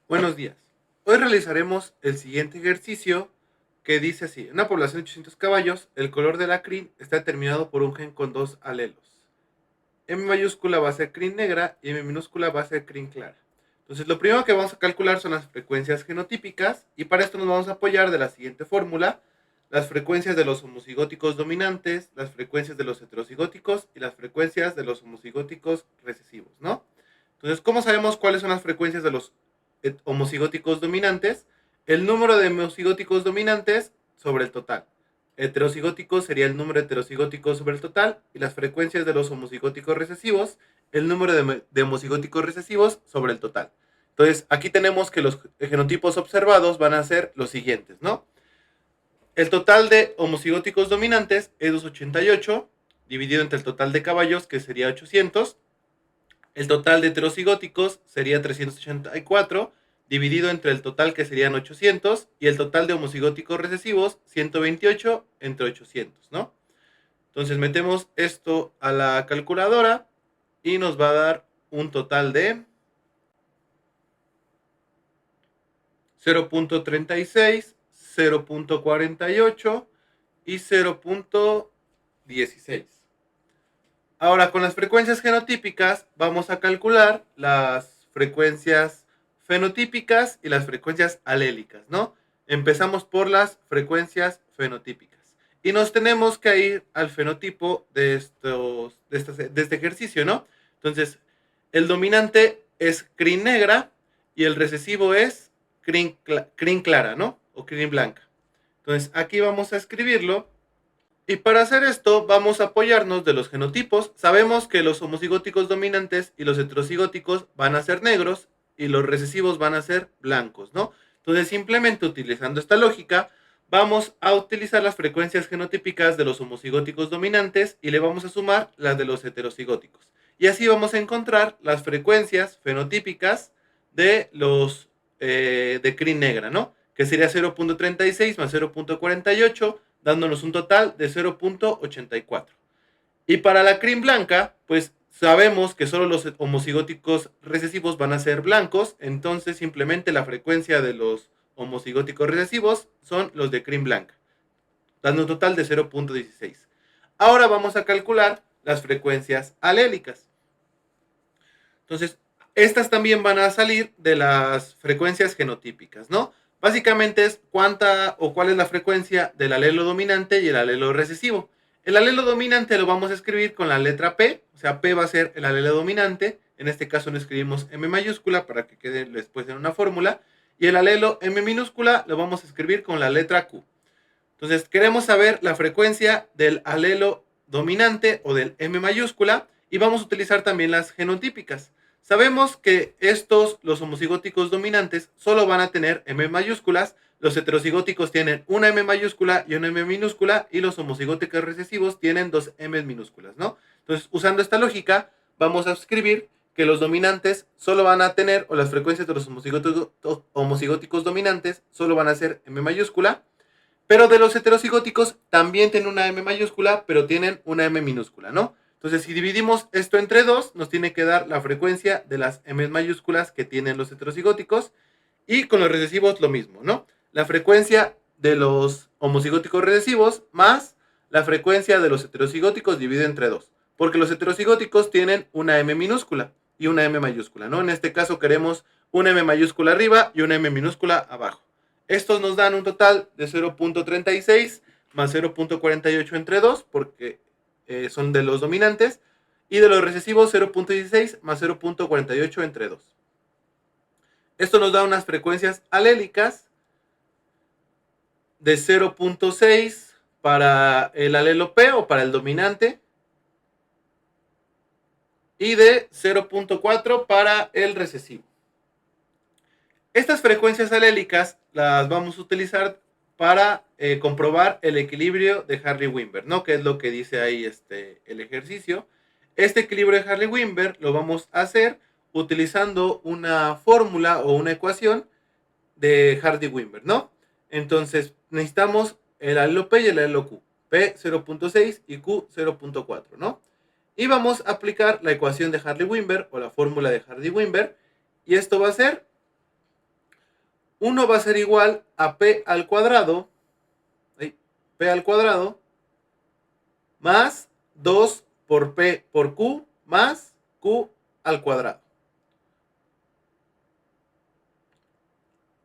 Buenos días. Hoy realizaremos el siguiente ejercicio que dice así. En una población de 800 caballos, el color de la crin está determinado por un gen con dos alelos. M mayúscula va a ser crin negra y M minúscula va a ser crin clara. Entonces, lo primero que vamos a calcular son las frecuencias genotípicas y para esto nos vamos a apoyar de la siguiente fórmula. Las frecuencias de los homocigóticos dominantes, las frecuencias de los heterocigóticos y las frecuencias de los homocigóticos recesivos, ¿no? Entonces, ¿cómo sabemos cuáles son las frecuencias de los homocigóticos dominantes? El número de homocigóticos dominantes sobre el total. Heterocigóticos sería el número de heterocigóticos sobre el total y las frecuencias de los homocigóticos recesivos, el número de homocigóticos recesivos sobre el total. Entonces, aquí tenemos que los genotipos observados van a ser los siguientes, ¿no? El total de homocigóticos dominantes es 288, dividido entre el total de caballos, que sería 800. El total de heterocigóticos sería 384, dividido entre el total que serían 800, y el total de homocigóticos recesivos, 128 entre 800, ¿no? Entonces metemos esto a la calculadora y nos va a dar un total de 0.36, 0.48 y 0.16. Ahora, con las frecuencias genotípicas vamos a calcular las frecuencias fenotípicas y las frecuencias alélicas, ¿no? Empezamos por las frecuencias fenotípicas. Y nos tenemos que ir al fenotipo de este ejercicio, ¿no? Entonces, el dominante es crin negra y el recesivo es crin clara, ¿no? O crin blanca. Entonces, aquí vamos a escribirlo y para hacer esto vamos a apoyarnos de los genotipos. Sabemos que los homocigóticos dominantes y los heterocigóticos van a ser negros y los recesivos van a ser blancos, ¿no? Entonces simplemente utilizando esta lógica vamos a utilizar las frecuencias genotípicas de los homocigóticos dominantes y le vamos a sumar las de los heterocigóticos. Y así vamos a encontrar las frecuencias fenotípicas de los de crin negra, ¿no? Que sería 0.36 más 0.48 dándonos un total de 0.84. Y para la crin blanca, pues sabemos que solo los homocigóticos recesivos van a ser blancos, entonces simplemente la frecuencia de los homocigóticos recesivos son los de crin blanca, dando un total de 0.16. Ahora vamos a calcular las frecuencias alélicas. Entonces, estas también van a salir de las frecuencias genotípicas, ¿no? Básicamente es cuánta o cuál es la frecuencia del alelo dominante y el alelo recesivo. El alelo dominante lo vamos a escribir con la letra P, o sea, P va a ser el alelo dominante. En este caso no escribimos M mayúscula para que quede después en una fórmula. Y el alelo M minúscula lo vamos a escribir con la letra Q. Entonces, queremos saber la frecuencia del alelo dominante o del M mayúscula y vamos a utilizar también las genotípicas. Sabemos que los homocigóticos dominantes, solo van a tener M mayúsculas, los heterocigóticos tienen una M mayúscula y una M minúscula y los homocigóticos recesivos tienen dos M minúsculas, ¿no? Entonces, usando esta lógica, vamos a escribir que los dominantes solo van a tener, o las frecuencias de los homocigóticos dominantes solo van a ser M mayúscula, pero de los heterocigóticos también tienen una M mayúscula, pero tienen una M minúscula, ¿no? Entonces, si dividimos esto entre dos, nos tiene que dar la frecuencia de las M mayúsculas que tienen los heterocigóticos. Y con los recesivos lo mismo, ¿no? La frecuencia de los homocigóticos recesivos más la frecuencia de los heterocigóticos dividido entre dos. Porque los heterocigóticos tienen una M minúscula y una M mayúscula, ¿no? En este caso queremos una M mayúscula arriba y una M minúscula abajo. Estos nos dan un total de 0.36 más 0.48 entre 2, porque son de los dominantes, y de los recesivos 0.16 más 0.48 entre 2. Esto nos da unas frecuencias alélicas de 0.6 para el alelo P o para el dominante y de 0.4 para el recesivo. Estas frecuencias alélicas las vamos a utilizar para comprobar el equilibrio de Hartley-Weinberg, ¿no? Que es lo que dice ahí el ejercicio. Este equilibrio de Hartley-Weinberg lo vamos a hacer utilizando una fórmula o una ecuación de Hartley-Weinberg, ¿no? Entonces necesitamos el alelo P y el alelo Q. P 0.6 y Q 0.4, ¿no? Y vamos a aplicar la ecuación de Hartley-Weinberg o la fórmula de Hartley-Weinberg. Y esto va a ser 1 va a ser igual a P al cuadrado, P al cuadrado, más 2 por P por Q, más Q al cuadrado.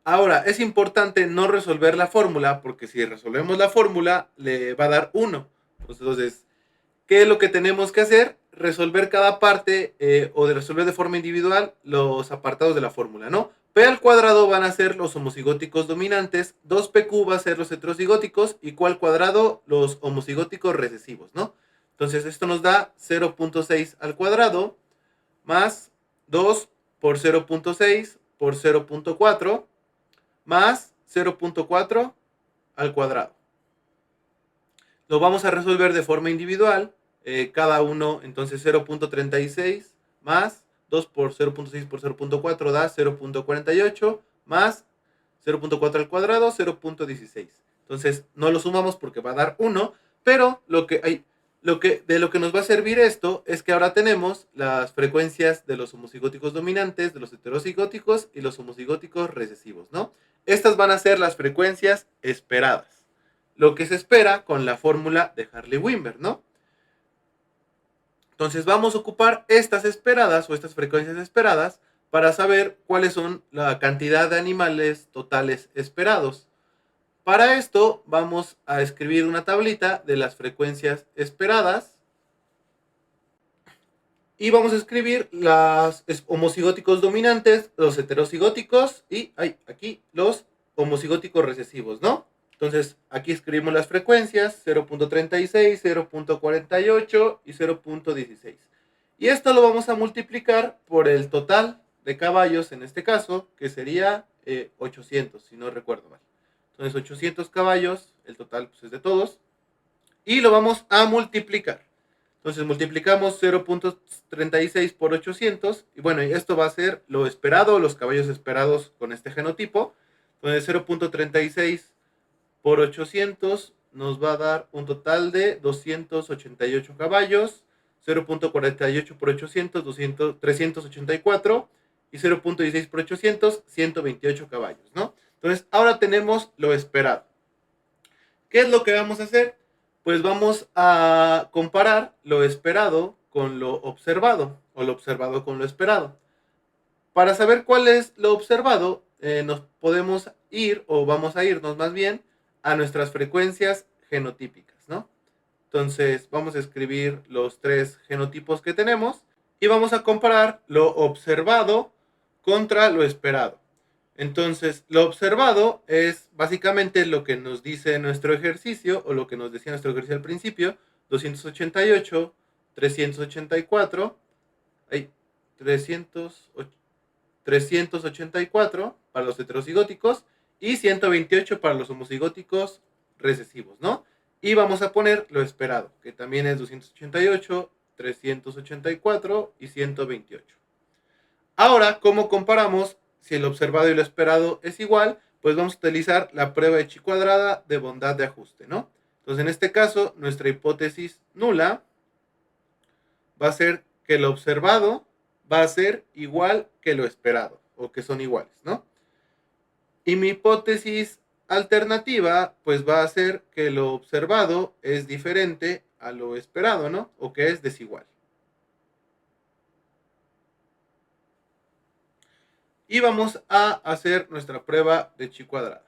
Ahora, es importante no resolver la fórmula, porque si resolvemos la fórmula, le va a dar 1. Entonces, ¿qué es lo que tenemos que hacer? Resolver cada parte o de resolver de forma individual los apartados de la fórmula, ¿no? P al cuadrado van a ser los homocigóticos dominantes, 2PQ va a ser los heterocigóticos y Q al cuadrado los homocigóticos recesivos, ¿no? Entonces, esto nos da 0.6 al cuadrado más 2 por 0.6 por 0.4 más 0.4 al cuadrado. Lo vamos a resolver de forma individual, cada uno, entonces 0.36 más 2 por 0.6 por 0.4 da 0.48 más 0.4 al cuadrado, 0.16. Entonces no lo sumamos porque va a dar 1, pero de lo que nos va a servir esto es que ahora tenemos las frecuencias de los homocigóticos dominantes, de los heterocigóticos y los homocigóticos recesivos, ¿no? Estas van a ser las frecuencias esperadas. Lo que se espera con la fórmula de Hartley-Weinberg, ¿no? Entonces vamos a ocupar estas esperadas o estas frecuencias esperadas para saber cuáles son la cantidad de animales totales esperados. Para esto vamos a escribir una tablita de las frecuencias esperadas y vamos a escribir los homocigóticos dominantes, los heterocigóticos y aquí los homocigóticos recesivos, ¿no? Entonces aquí escribimos las frecuencias 0.36, 0.48 y 0.16. Y esto lo vamos a multiplicar por el total de caballos en este caso, que sería 800, si no recuerdo mal. Entonces 800 caballos, el total pues, es de todos, y lo vamos a multiplicar. Entonces multiplicamos 0.36 por 800 y bueno, esto va a ser lo esperado, los caballos esperados con este genotipo. Entonces 0.36 por 800 nos va a dar un total de 288 caballos, 0.48 por 800, 384 y 0.16 por 800, 128 caballos, ¿no? Entonces ahora tenemos lo esperado. ¿Qué es lo que vamos a hacer? Pues vamos a comparar lo esperado con lo observado o lo observado con lo esperado. Para saber cuál es lo observado, nos podemos ir o vamos a irnos más bien a nuestras frecuencias genotípicas, ¿no? Entonces vamos a escribir los tres genotipos que tenemos y vamos a comparar lo observado contra lo esperado. Entonces, lo observado es básicamente lo que nos dice nuestro ejercicio, o lo que nos decía nuestro ejercicio al principio, 288, 384, 384 para los heterocigóticos y 128 para los homocigóticos recesivos, ¿no? Y vamos a poner lo esperado, que también es 288, 384 y 128. Ahora, ¿cómo comparamos si el observado y lo esperado es igual? Pues vamos a utilizar la prueba de chi cuadrada de bondad de ajuste, ¿no? Entonces, en este caso, nuestra hipótesis nula va a ser que lo observado va a ser igual que lo esperado, o que son iguales, ¿no? Y mi hipótesis alternativa, pues va a ser que lo observado es diferente a lo esperado, ¿no? O que es desigual. Y vamos a hacer nuestra prueba de chi cuadrada.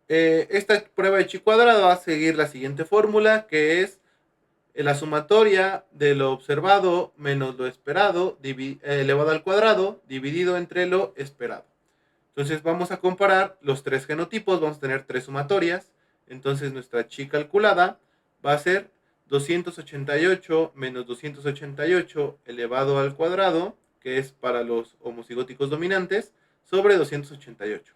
Esta prueba de chi cuadrada va a seguir la siguiente fórmula, que es la sumatoria de lo observado menos lo esperado elevado al cuadrado dividido entre lo esperado. Entonces vamos a comparar los tres genotipos, vamos a tener tres sumatorias. Entonces nuestra chi calculada va a ser 288 menos 288 elevado al cuadrado, que es para los homocigóticos dominantes, sobre 288.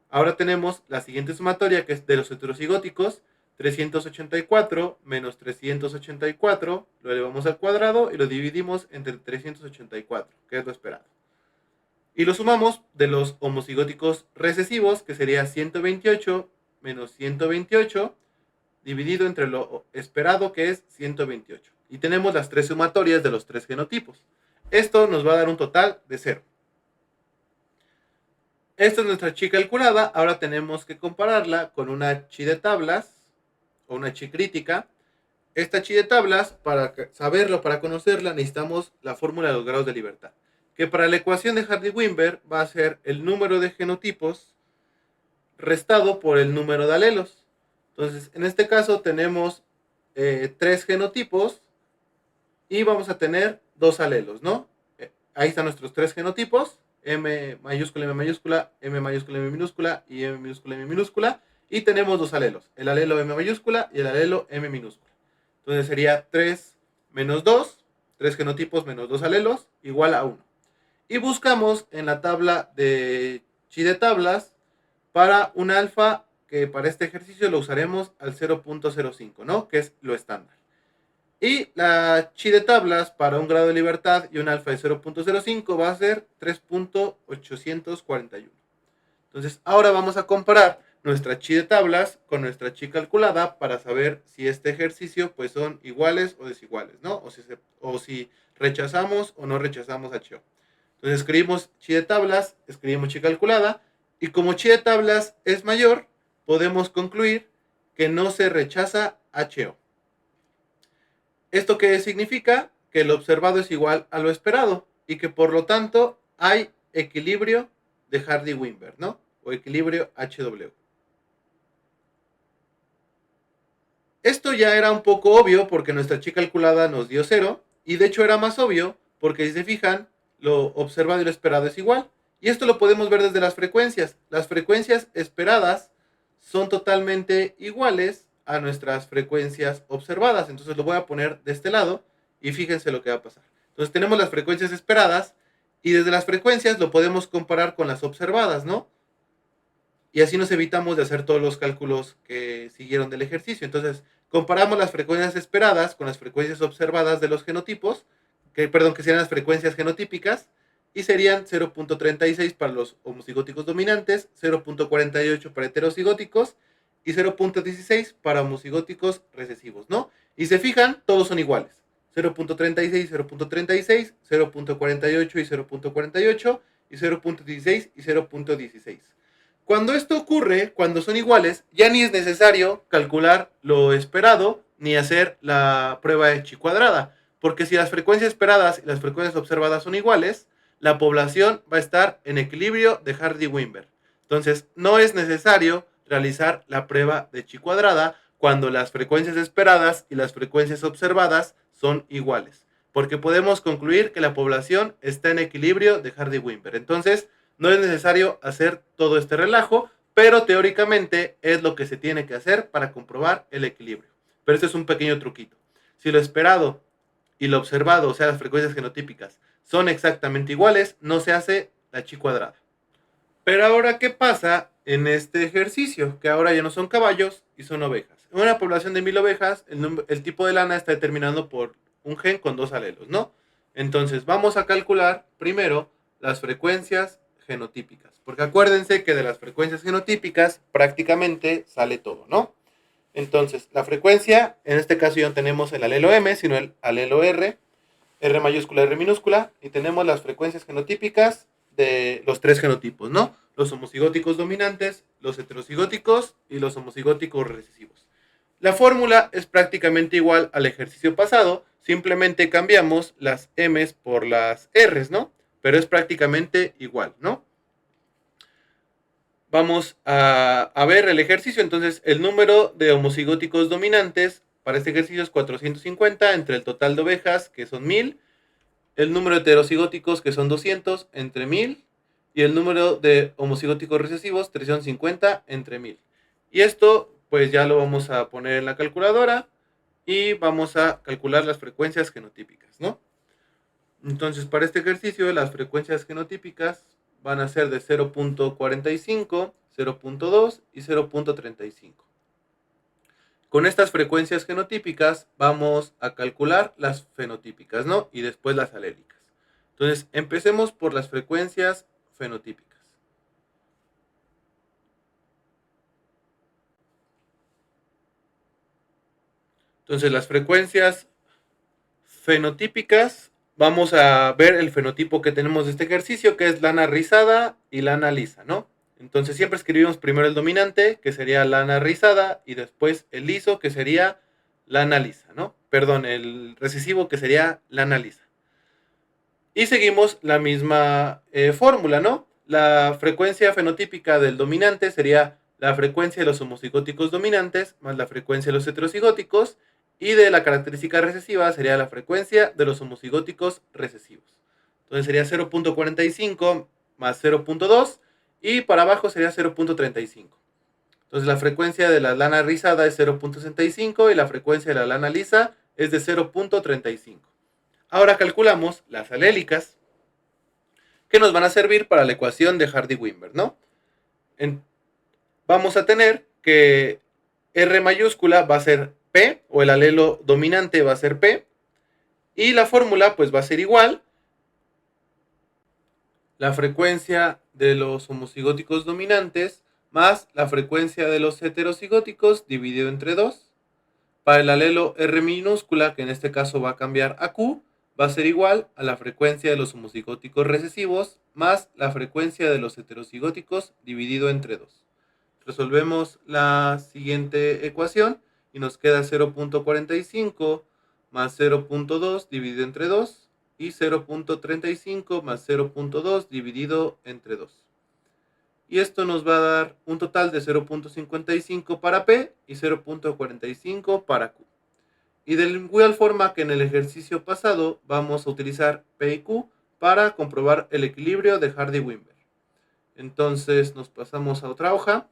Ahora tenemos la siguiente sumatoria, que es de los heterocigóticos, 384 menos 384, lo elevamos al cuadrado y lo dividimos entre 384, que es lo esperado. Y lo sumamos de los homocigóticos recesivos, que sería 128 menos 128, dividido entre lo esperado, que es 128. Y tenemos las tres sumatorias de los tres genotipos. Esto nos va a dar un total de 0. Esta es nuestra chi calculada. Ahora tenemos que compararla con una chi de tablas o una chi crítica. Esta chi de tablas, para saberlo, para conocerla, necesitamos la fórmula de los grados de libertad. Que para la ecuación de Hardy-Weinberg va a ser el número de genotipos restado por el número de alelos. Entonces, en este caso tenemos 3 genotipos y vamos a tener 2 alelos, ¿no? Ahí están nuestros 3 genotipos, M mayúscula, M mayúscula, M mayúscula, M minúscula y M minúscula, M minúscula. Y tenemos 2 alelos, el alelo M mayúscula y el alelo M minúscula. Entonces sería 3 menos 2, 3 genotipos menos 2 alelos, igual a 1. Y buscamos en la tabla de chi de tablas para un alfa que para este ejercicio lo usaremos al 0.05, ¿no? Que es lo estándar. Y la chi de tablas para un grado de libertad y un alfa de 0.05 va a ser 3.841. Entonces, ahora vamos a comparar nuestra chi de tablas con nuestra chi calculada para saber si este ejercicio pues son iguales o desiguales, ¿no? O si rechazamos o no rechazamos HO. Entonces escribimos chi de tablas, escribimos chi calculada, y como chi de tablas es mayor, podemos concluir que no se rechaza HO. ¿Esto qué significa? Que lo observado es igual a lo esperado y que por lo tanto hay equilibrio de Hardy-Weinberg, ¿no? O equilibrio HW. Esto ya era un poco obvio porque nuestra chi calculada nos dio 0 y de hecho era más obvio porque si se fijan, lo observado y lo esperado es igual. Y esto lo podemos ver desde las frecuencias. Las frecuencias esperadas son totalmente iguales a nuestras frecuencias observadas. Entonces lo voy a poner de este lado y fíjense lo que va a pasar. Entonces tenemos las frecuencias esperadas y desde las frecuencias lo podemos comparar con las observadas, ¿no? Y así nos evitamos de hacer todos los cálculos que siguieron del ejercicio. Entonces, comparamos las frecuencias esperadas con las frecuencias observadas de los genotipos, que serían las frecuencias genotípicas, y serían 0.36 para los homocigóticos dominantes, 0.48 para heterocigóticos y 0.16 para homocigóticos recesivos, ¿no? Y se fijan, todos son iguales. 0.36, 0.36, 0.48 y 0.48 y 0.16 y 0.16. Cuando esto ocurre, cuando son iguales, ya ni es necesario calcular lo esperado ni hacer la prueba de chi cuadrada, porque si las frecuencias esperadas y las frecuencias observadas son iguales, la población va a estar en equilibrio de Hardy-Weinberg. Entonces, no es necesario realizar la prueba de chi cuadrada cuando las frecuencias esperadas y las frecuencias observadas son iguales, porque podemos concluir que la población está en equilibrio de Hardy-Weinberg. Entonces, no es necesario hacer todo este relajo, pero teóricamente es lo que se tiene que hacer para comprobar el equilibrio. Pero este es un pequeño truquito. Si lo esperado y lo observado, o sea, las frecuencias genotípicas, son exactamente iguales, no se hace la chi cuadrada. Pero ahora, ¿qué pasa en este ejercicio? Que ahora ya no son caballos y son ovejas. En una población de 1000 ovejas, el tipo de lana está determinado por un gen con 2 alelos, ¿no? Entonces, vamos a calcular primero las frecuencias genotípicas. Porque acuérdense que de las frecuencias genotípicas prácticamente sale todo, ¿no? Entonces, la frecuencia, en este caso ya no tenemos el alelo M, sino el alelo R, R mayúscula, R minúscula, y tenemos las frecuencias genotípicas de los 3 genotipos, ¿no? Los homocigóticos dominantes, los heterocigóticos y los homocigóticos recesivos. La fórmula es prácticamente igual al ejercicio pasado, simplemente cambiamos las M's por las R's, ¿no? Pero es prácticamente igual, ¿no? Vamos a ver el ejercicio. Entonces, el número de homocigóticos dominantes para este ejercicio es 450 entre el total de ovejas, que son 1000, el número de heterocigóticos, que son 200, entre 1000, y el número de homocigóticos recesivos, 350, entre 1000. Y esto, pues ya lo vamos a poner en la calculadora y vamos a calcular las frecuencias genotípicas, ¿no? Entonces, para este ejercicio, las frecuencias genotípicas van a ser de 0.45, 0.2 y 0.35. Con estas frecuencias genotípicas vamos a calcular las fenotípicas, ¿no? Y después las alélicas. Entonces, empecemos por las frecuencias fenotípicas. Entonces, las frecuencias fenotípicas vamos a ver el fenotipo que tenemos de este ejercicio, que es lana rizada y lana lisa, ¿no? Entonces siempre escribimos primero el dominante, que sería lana rizada, y después el liso, que sería lana lisa, ¿no? Perdón, el recesivo, que sería lana lisa. Y seguimos la misma fórmula, ¿no? La frecuencia fenotípica del dominante sería la frecuencia de los homocigóticos dominantes más la frecuencia de los heterocigóticos, y de la característica recesiva sería la frecuencia de los homocigóticos recesivos. Entonces sería 0.45 más 0.2 y para abajo sería 0.35. Entonces la frecuencia de la lana rizada es 0.65 y la frecuencia de la lana lisa es de 0.35. Ahora calculamos las alélicas que nos van a servir para la ecuación de Hardy-Weinberg, ¿no? Vamos a tener que R mayúscula va a ser P, o el alelo dominante va a ser P, y la fórmula pues va a ser igual la frecuencia de los homocigóticos dominantes más la frecuencia de los heterocigóticos dividido entre 2. Para el alelo R minúscula, que en este caso va a cambiar a Q, va a ser igual a la frecuencia de los homocigóticos recesivos más la frecuencia de los heterocigóticos dividido entre 2. Resolvemos la siguiente ecuación y nos queda 0.45 más 0.2 dividido entre 2 y 0.35 más 0.2 dividido entre 2. Y esto nos va a dar un total de 0.55 para P y 0.45 para Q. Y de igual forma que en el ejercicio pasado, vamos a utilizar P y Q para comprobar el equilibrio de Hardy-Weinberg. Entonces nos pasamos a otra hoja,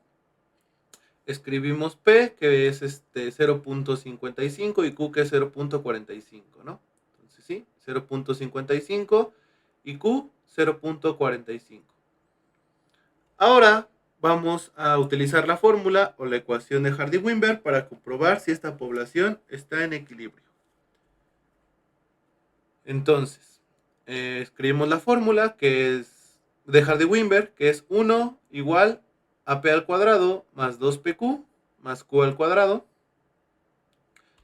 escribimos P, que es 0.55, y Q, que es 0.45, ¿no? Entonces sí, 0.55 y Q 0.45. Ahora vamos a utilizar la fórmula o la ecuación de Hardy-Weinberg para comprobar si esta población está en equilibrio. Entonces, escribimos la fórmula que es de Hardy-Weinberg, que es 1 igual a P al cuadrado más 2PQ más Q al cuadrado.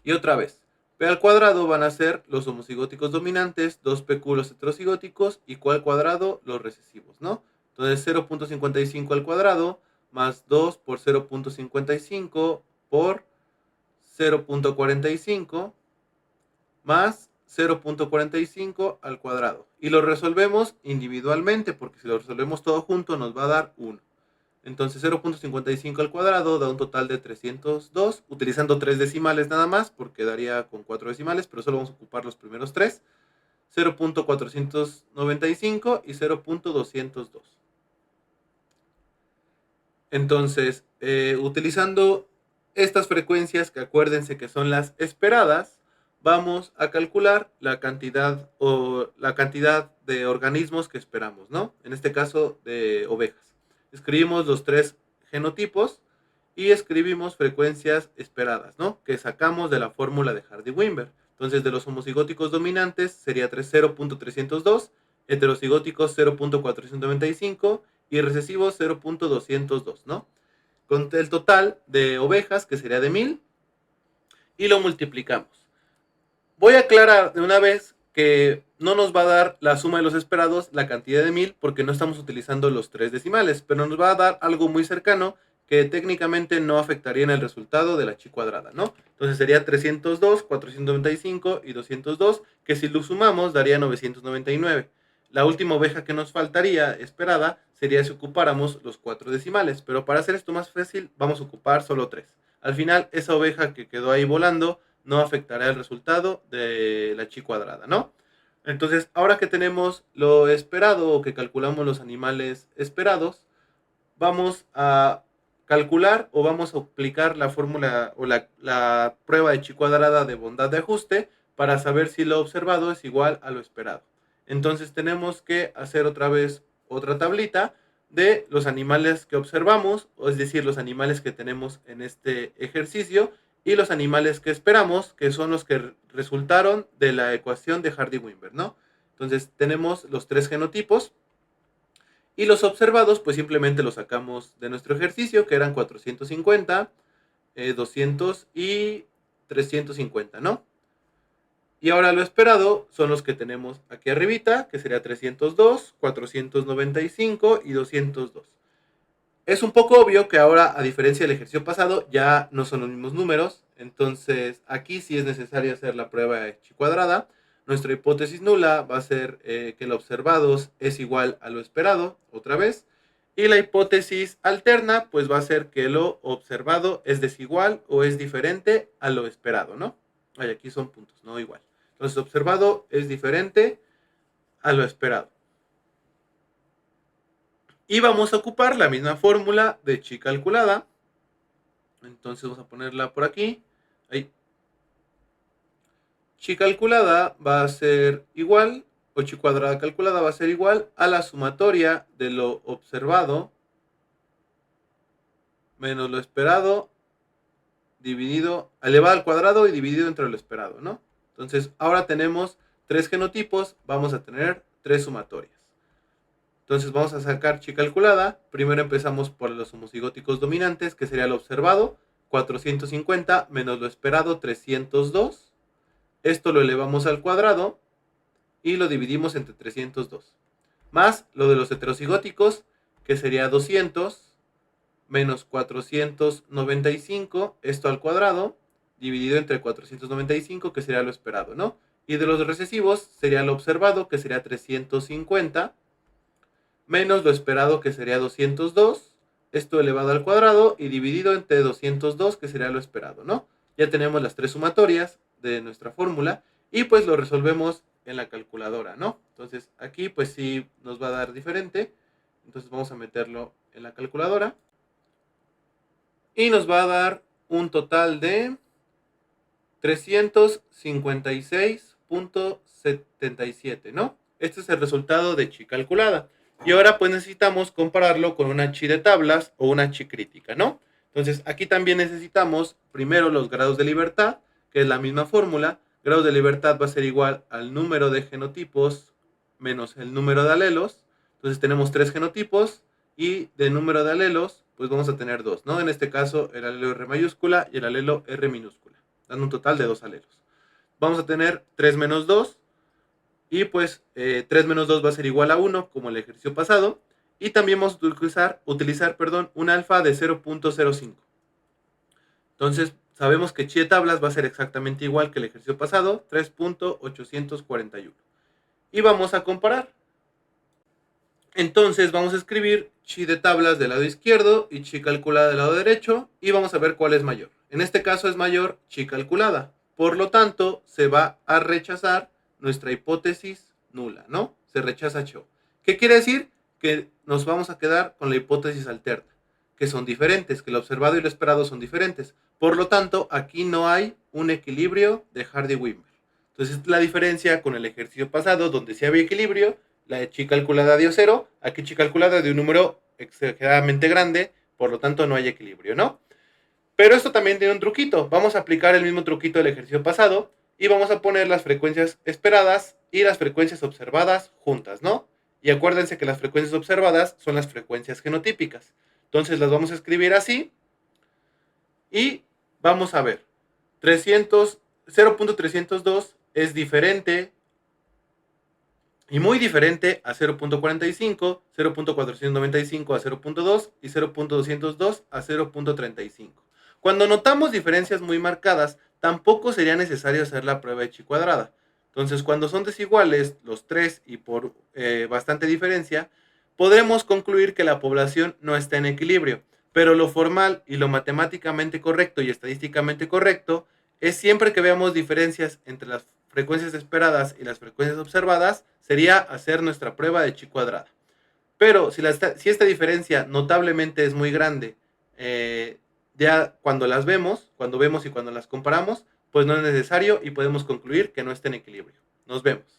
Y otra vez, P al cuadrado van a ser los homocigóticos dominantes, 2PQ los heterocigóticos y Q al cuadrado los recesivos, ¿no? Entonces 0.55 al cuadrado más 2 por 0.55 por 0.45 más 0.45 al cuadrado. Y lo resolvemos individualmente, porque si lo resolvemos todo junto nos va a dar 1. Entonces 0.55 al cuadrado da un total de 302, utilizando 3 decimales nada más, porque daría con 4 decimales, pero solo vamos a ocupar los primeros 3. 0.495 y 0.202. Entonces, utilizando estas frecuencias, que acuérdense que son las esperadas, vamos a calcular la cantidad de organismos que esperamos, ¿no? En este caso, de ovejas. Escribimos los 3 genotipos y escribimos frecuencias esperadas, ¿no? Que sacamos de la fórmula de Hardy-Weinberg. Entonces, de los homocigóticos dominantes sería 0.302, heterocigóticos 0.495 y recesivos 0.202, ¿no? Con el total de ovejas, que sería de 1000, y lo multiplicamos. Voy a aclarar de una vez que no nos va a dar la suma de los esperados la cantidad de 1000 porque no estamos utilizando los 3 decimales, pero nos va a dar algo muy cercano que técnicamente no afectaría en el resultado de la chi cuadrada, ¿no? Entonces sería 302, 495 y 202, que si lo sumamos daría 999. La última oveja que nos faltaría esperada sería si ocupáramos los 4 decimales, pero para hacer esto más fácil vamos a ocupar solo 3. Al final, esa oveja que quedó ahí volando no afectará el resultado de la chi cuadrada, ¿no? Entonces, ahora que tenemos lo esperado o que calculamos los animales esperados, vamos a calcular o vamos a aplicar la fórmula o la prueba de chi cuadrada de bondad de ajuste para saber si lo observado es igual a lo esperado. Entonces tenemos que hacer otra vez otra tablita de los animales que observamos, es decir, los animales que tenemos en este ejercicio y los animales que esperamos, que son los que resultaron de la ecuación de Hardy-Weinberg, ¿no? Entonces tenemos los 3 genotipos y los observados, pues simplemente los sacamos de nuestro ejercicio, que eran 450, 200 y 350, ¿no? Y ahora lo esperado son los que tenemos aquí arribita, que sería 302, 495 y 202. Es un poco obvio que ahora, a diferencia del ejercicio pasado, ya no son los mismos números. Entonces, aquí sí es necesario hacer la prueba de chi cuadrada. Nuestra hipótesis nula va a ser que lo observado es igual a lo esperado, otra vez. Y la hipótesis alterna, pues va a ser que lo observado es desigual o es diferente a lo esperado, ¿no? Ay, aquí son puntos, no igual. Entonces, observado es diferente a lo esperado. Y vamos a ocupar la misma fórmula de chi calculada. Entonces vamos a ponerla por aquí. Ahí. Chi calculada va a ser igual, o chi cuadrada calculada va a ser igual a la sumatoria de lo observado menos lo esperado dividido, elevado al cuadrado y dividido entre lo esperado, ¿no? Entonces ahora tenemos 3 genotipos, vamos a tener 3 sumatorias. Entonces vamos a sacar chi calculada. Primero empezamos por los homocigóticos dominantes, que sería lo observado, 450 menos lo esperado, 302. Esto lo elevamos al cuadrado y lo dividimos entre 302. Más lo de los heterocigóticos, que sería 200 menos 495, esto al cuadrado, dividido entre 495, que sería lo esperado, ¿no? Y de los recesivos sería lo observado, que sería 350, menos lo esperado, que sería 202, esto elevado al cuadrado y dividido entre 202, que sería lo esperado, ¿no? Ya tenemos las 3 sumatorias de nuestra fórmula y pues lo resolvemos en la calculadora, ¿no? Entonces aquí pues sí nos va a dar diferente, entonces vamos a meterlo en la calculadora y nos va a dar un total de 356.77, ¿no? Este es el resultado de chi calculada. Y ahora pues necesitamos compararlo con una chi de tablas o una chi crítica, ¿no? Entonces aquí también necesitamos primero los grados de libertad, que es la misma fórmula. Grados de libertad va a ser igual al número de genotipos menos el número de alelos. Entonces tenemos 3 genotipos y de número de alelos pues vamos a tener 2, ¿no? En este caso el alelo R mayúscula y el alelo R minúscula, dando un total de 2 alelos. Vamos a tener 3 menos 2 y pues 3 menos 2 va a ser igual a 1 como el ejercicio pasado y también vamos a utilizar un alfa de 0.05. Entonces sabemos que chi de tablas va a ser exactamente igual que el ejercicio pasado, 3.841. Y vamos a comparar. Entonces vamos a escribir chi de tablas del lado izquierdo y chi calculada del lado derecho y vamos a ver cuál es mayor. En este caso es mayor chi calculada. Por lo tanto, se va a rechazar nuestra hipótesis nula, ¿no? Se rechaza Cho. ¿Qué quiere decir? Que nos vamos a quedar con la hipótesis alterna, que son diferentes, que lo observado y lo esperado son diferentes. Por lo tanto, aquí no hay un equilibrio de Hardy-Wimmer. Entonces, la diferencia con el ejercicio pasado, donde sí había equilibrio, la de chi calculada dio 0, aquí chi calculada de un número exageradamente grande, por lo tanto no hay equilibrio, ¿no? Pero esto también tiene un truquito. Vamos a aplicar el mismo truquito del ejercicio pasado y vamos a poner las frecuencias esperadas y las frecuencias observadas juntas, ¿no? Y acuérdense que las frecuencias observadas son las frecuencias genotípicas. Entonces las vamos a escribir así y vamos a ver. 0.302 es diferente y muy diferente a 0.45, 0.495 a 0.2 y 0.202 a 0.35. Cuando notamos diferencias muy marcadas, tampoco sería necesario hacer la prueba de chi cuadrada. Entonces, cuando son desiguales los tres y por bastante diferencia, podremos concluir que la población no está en equilibrio. Pero lo formal y lo matemáticamente correcto y estadísticamente correcto es siempre que veamos diferencias entre las frecuencias esperadas y las frecuencias observadas, sería hacer nuestra prueba de chi cuadrada. Pero si esta diferencia notablemente es muy grande, ya cuando las vemos, cuando vemos y cuando las comparamos, pues no es necesario y podemos concluir que no está en equilibrio. Nos vemos.